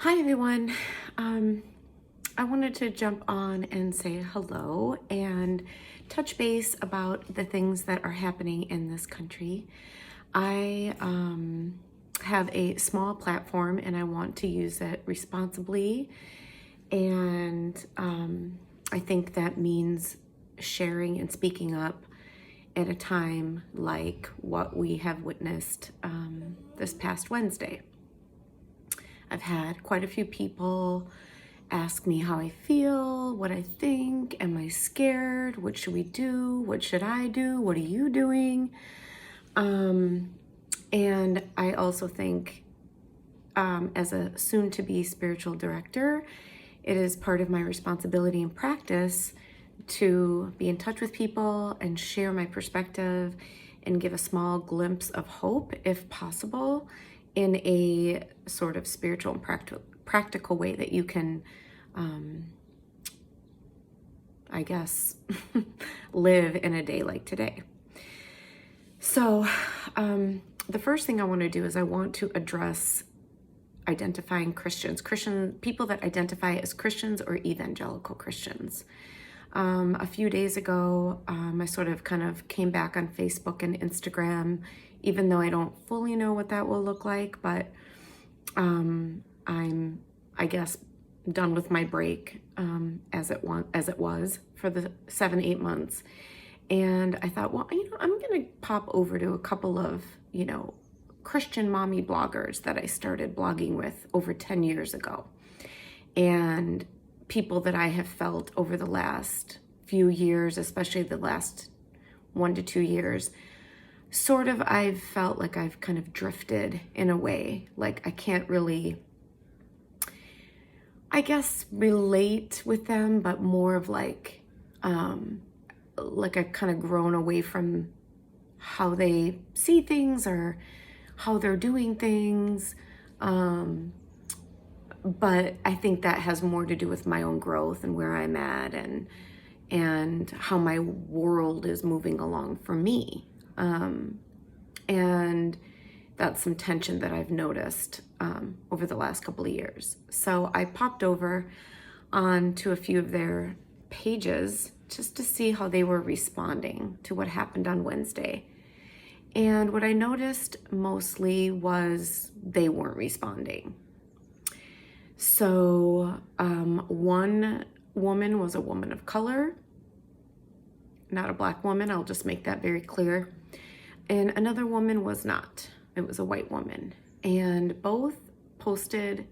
Hi everyone. I wanted to jump on and say hello and touch base about the things that are happening in this country. I have a small platform and I want to use it responsibly. And I think that means sharing and speaking up at a time like what we have witnessed this past Wednesday. I've had quite a few people ask me how I feel, what I think, am I scared, what should we do, what should I do, what are you doing? And I also think as a soon-to-be spiritual director, it is part of my responsibility and practice to be in touch with people and share my perspective and give a small glimpse of hope, if possible, in a sort of spiritual and practical way that you can, I guess, live in a day like today. So the first thing I want to do is I want to address identifying Christians, people that identify as Christians or evangelical Christians. A few days ago, I sort of kind of came back on Facebook and Instagram, even though I don't fully know what that will look like, but I'm, I guess, done with my break as it was for the 7-8 months. And I thought, well, I'm going to pop over to a couple of, Christian mommy bloggers that I started blogging with over 10 years ago. And people that I have felt over the last few years, especially the last 1 to 2 years, sort of I've felt like I've kind of drifted in a way. Like I can't really, I guess, relate with them, but more of like I've kind of grown away from how they see things or how they're doing things. But I think that has more to do with my own growth and where I'm at and how my world is moving along for me. And that's some tension that I've noticed over the last couple of years. So I popped over onto a few of their pages just to see how they were responding to what happened on Wednesday. And what I noticed mostly was they weren't responding. So one woman was a woman of color, not a Black woman. I'll just make that very clear. And another woman was not. It was a white woman. And both posted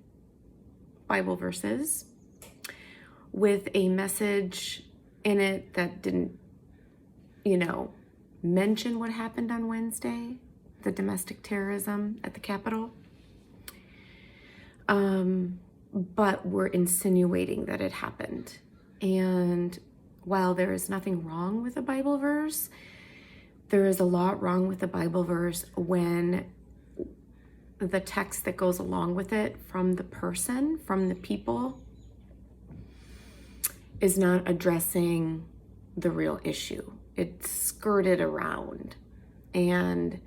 Bible verses with a message in it that didn't, mention what happened on Wednesday, the domestic terrorism at the Capitol. But were insinuating that it happened. And while there is nothing wrong with a Bible verse, there is a lot wrong with the Bible verse when the text that goes along with it from the person, from the people, is not addressing the real issue. It's skirted around. And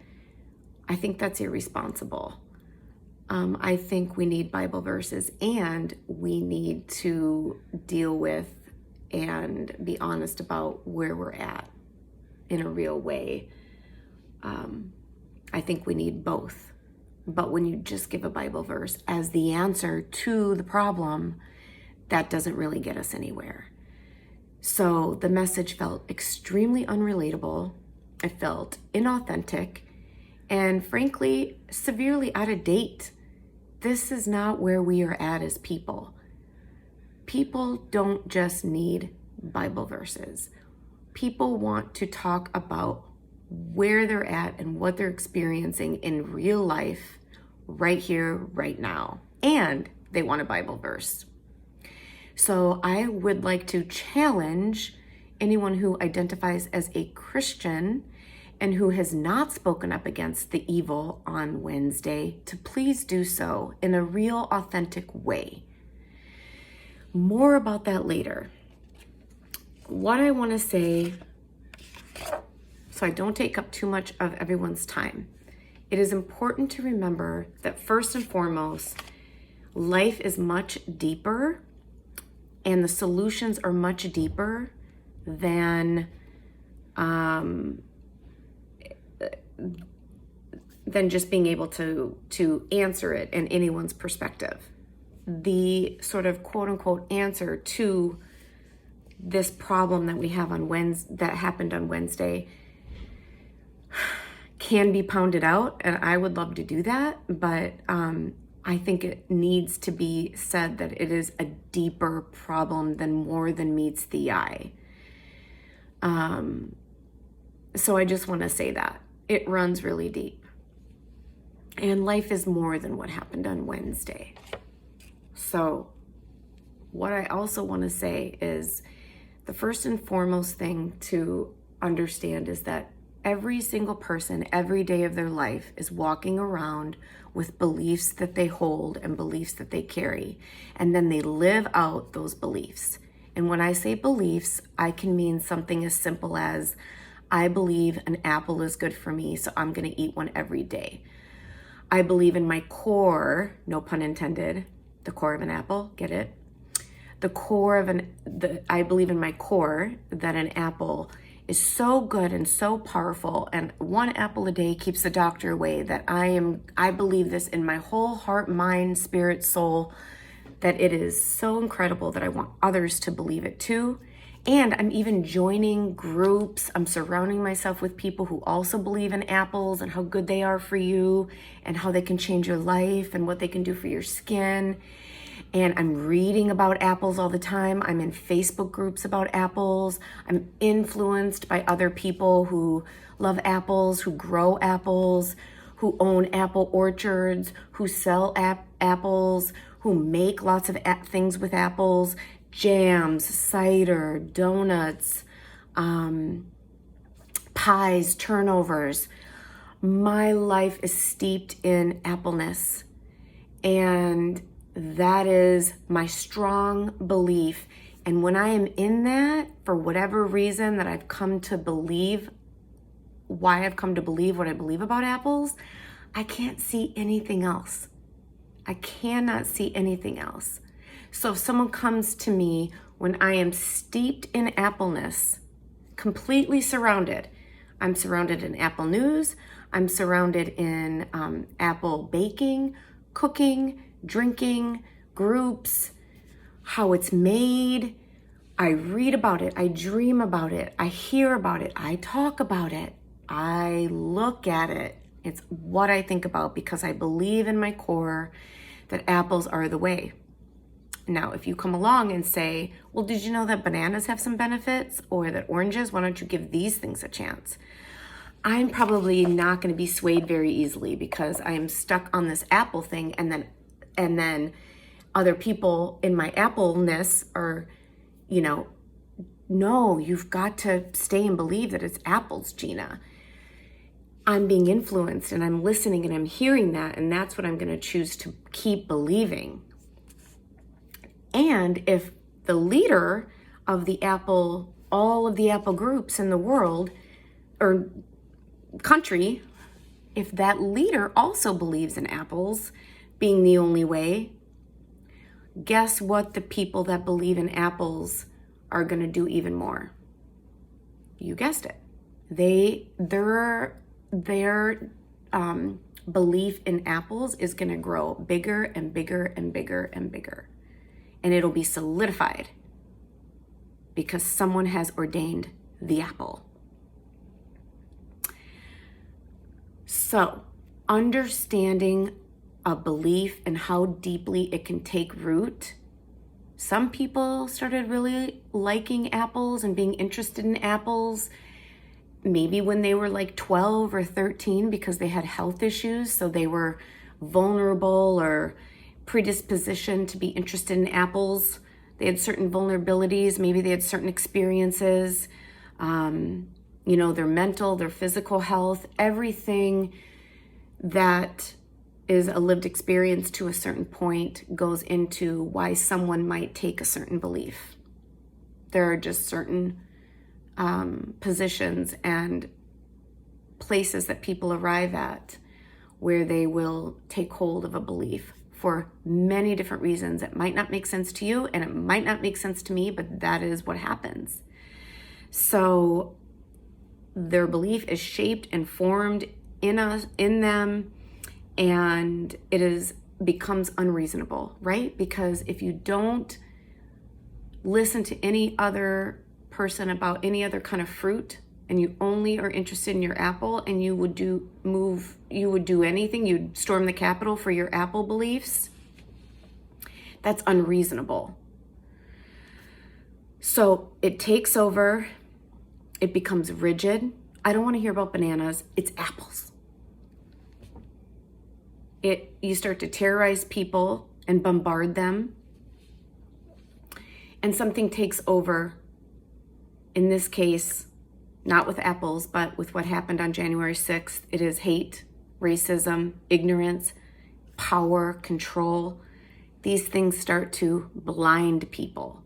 I think that's irresponsible. I think we need Bible verses and we need to deal with and be honest about where we're at in a real way. I think we need both. But when you just give a Bible verse as the answer to the problem, that doesn't really get us anywhere. So the message felt extremely unrelatable. It felt inauthentic and frankly, severely out of date. This is not where we are at as people. People don't just need Bible verses. People want to talk about where they're at and what they're experiencing in real life, right here, right now. And they want a Bible verse. So I would like to challenge anyone who identifies as a Christian and who has not spoken up against the evil on Wednesday to please do so in a real, authentic way. More about that later. What I want to say, so I don't take up too much of everyone's time, it is important to remember that first and foremost, Life is much deeper, and the solutions are much deeper than just being able to answer it in anyone's perspective. The sort of quote unquote answer to this problem that we have on Wednesday, that happened on Wednesday, can be pounded out, and I would love to do that, but I think it needs to be said that it is a deeper problem than more than meets the eye. So I just want to say that it runs really deep, and life is more than what happened on Wednesday. So what I also want to say is the first and foremost thing to understand is that every single person, every day of their life, is walking around with beliefs that they hold and beliefs that they carry. And then they live out those beliefs. And when I say beliefs, I can mean something as simple as, I believe an apple is good for me, so I'm going to eat one every day. I believe in my core, no pun intended, the core of an apple, get it? I believe in my core that an apple is so good and so powerful, and one apple a day keeps the doctor away, that I believe this in my whole heart, mind, spirit, soul, that it is so incredible that I want others to believe it too. And I'm even joining groups. I'm surrounding myself with people who also believe in apples and how good they are for you and how they can change your life and what they can do for your skin. And I'm reading about apples all the time. I'm in Facebook groups about apples. I'm influenced by other people who love apples, who grow apples, who own apple orchards, who sell apples, who make lots of things with apples, jams, cider, donuts, pies, turnovers. My life is steeped in appleness, and that is my strong belief. And when I am in that, for whatever reason that I've come to believe, why I've come to believe what I believe about apples, I can't see anything else. I cannot see anything else. So if someone comes to me when I am steeped in appleness, completely surrounded, I'm surrounded in apple news, I'm surrounded in apple baking, cooking, drinking, groups, how it's made. I read about it, I dream about it, I hear about it, I talk about it, I look at it. It's what I think about because I believe in my core that apples are the way. Now, if you come along and say, well, did you know that bananas have some benefits, or that oranges, why don't you give these things a chance? I'm probably not going to be swayed very easily because I am stuck on this apple thing, and then other people in my appleness are, no, you've got to stay and believe that it's apples, Gina. I'm being influenced and I'm listening and I'm hearing that, and that's what I'm going to choose to keep believing. And if the leader of the apple, all of the apple groups in the world or country, if that leader also believes in apples being the only way, guess what the people that believe in apples are going to do even more? You guessed it. Their belief in apples is going to grow bigger and bigger and bigger and bigger. And it'll be solidified because someone has ordained the apple. So, understanding a belief and how deeply it can take root. Some people started really liking apples and being interested in apples maybe when they were like 12 or 13 because they had health issues, so they were vulnerable or predisposition to be interested in apples. They had certain vulnerabilities, maybe they had certain experiences, their mental, their physical health, everything that is a lived experience to a certain point goes into why someone might take a certain belief. There are just certain positions and places that people arrive at where they will take hold of a belief for many different reasons. It might not make sense to you and it might not make sense to me, but that is what happens. So their belief is shaped and formed in us, in them, and becomes unreasonable, right? Because if you don't listen to any other person about any other kind of fruit, and you only are interested in your apple, and you would do anything, you'd storm the Capitol for your apple beliefs, that's unreasonable. So it takes over, it becomes rigid. I don't want to hear about bananas, it's apples. You start to terrorize people and bombard them, and something takes over. In this case, not with apples, but with what happened on January 6th. It is hate, racism, ignorance, power, control. These things start to blind people.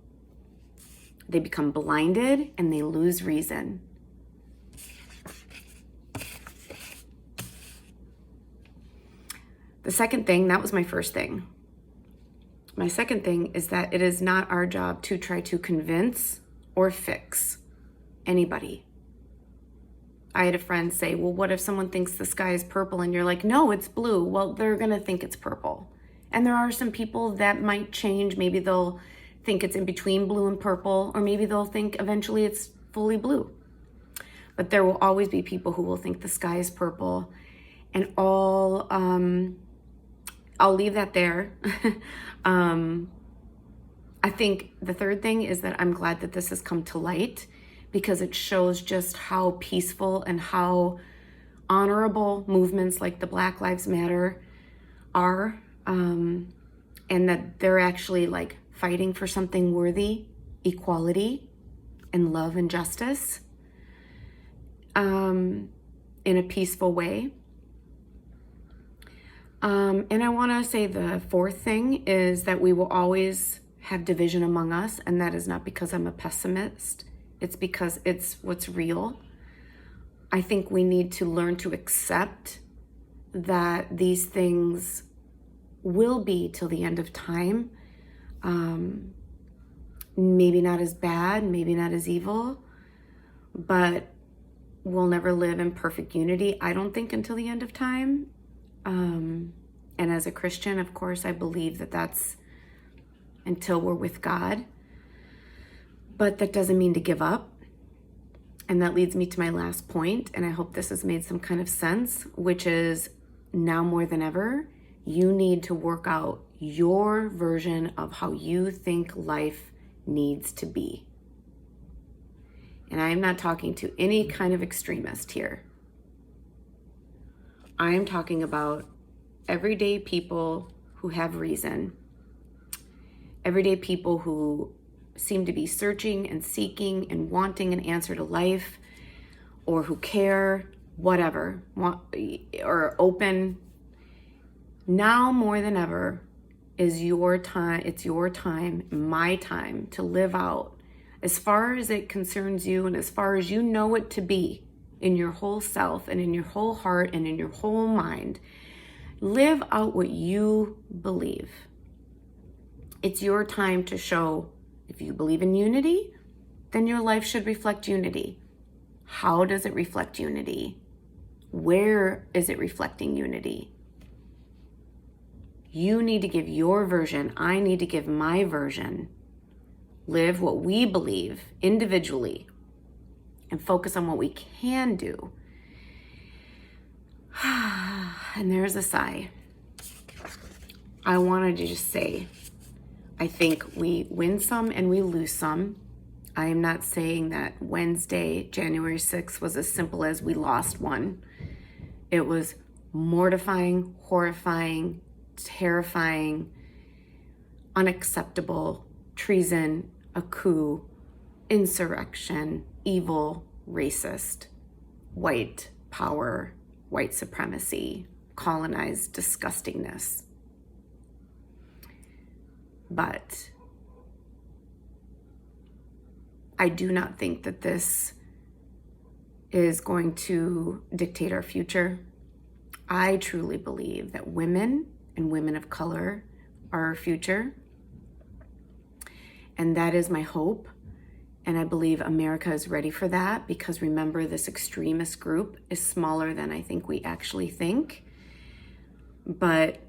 They become blinded and they lose reason. The second thing, that was my first thing. My second thing is that it is not our job to try to convince or fix anybody. I had a friend say, well, what if someone thinks the sky is purple and you're like, no, it's blue? Well, they're going to think it's purple. And there are some people that might change. Maybe they'll think it's in between blue and purple, or maybe they'll think eventually it's fully blue. But there will always be people who will think the sky is purple. And I'll leave that there. I think the third thing is that I'm glad that this has come to light, because it shows just how peaceful and how honorable movements like the Black Lives Matter are, and that they're actually like fighting for something worthy, equality and love and justice, in a peaceful way. And I want to say the fourth thing is that we will always have division among us, and that is not because I'm a pessimist. It's because it's what's real. I think we need to learn to accept that these things will be till the end of time. Maybe not as bad, maybe not as evil, but we'll never live in perfect unity, I don't think, until the end of time. And as a Christian, of course, I believe that that's until we're with God. But that doesn't mean to give up. And that leads me to my last point, and I hope this has made some kind of sense, which is now more than ever, you need to work out your version of how you think life needs to be. And I am not talking to any kind of extremist here. I am talking about everyday people who have reason, everyday people who seem to be searching and seeking and wanting an answer to life, or who care, whatever, or open. Now more than ever is your time. It's your time, my time, to live out, as far as it concerns you and as far as you know it to be, in your whole self and in your whole heart and in your whole mind. Live out what you believe. It's your time to show, if you believe in unity, then your life should reflect unity. How does it reflect unity? Where is it reflecting unity? You need to give your version. I need to give my version. Live what we believe individually and focus on what we can do. And there's a sigh. I wanted to just say, I think we win some and we lose some. I am not saying that Wednesday, January 6th, was as simple as we lost one. It was mortifying, horrifying, terrifying, unacceptable, treason, a coup, insurrection, evil, racist, white power, white supremacy, colonized disgustingness. But I do not think that this is going to dictate our future. I truly believe that women and women of color are our future. And that is my hope. And I believe America is ready for that, because remember, this extremist group is smaller than I think we actually think. But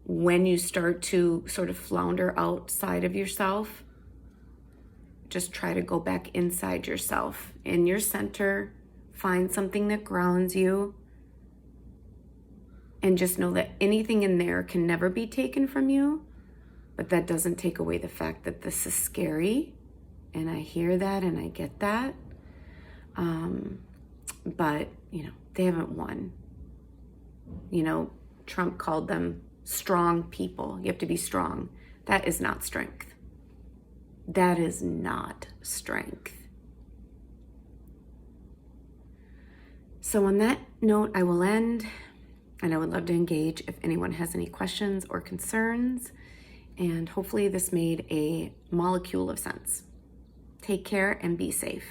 when you start to sort of flounder outside of yourself, just try to go back inside yourself, in your center, find something that grounds you, and just know that anything in there can never be taken from you. But that doesn't take away the fact that this is scary. And I hear that and I get that. But, they haven't won. Trump called them strong people. You have to be strong. That is not strength. That is not strength. So on that note, I will end, and I would love to engage if anyone has any questions or concerns. And hopefully this made a molecule of sense. Take care and be safe.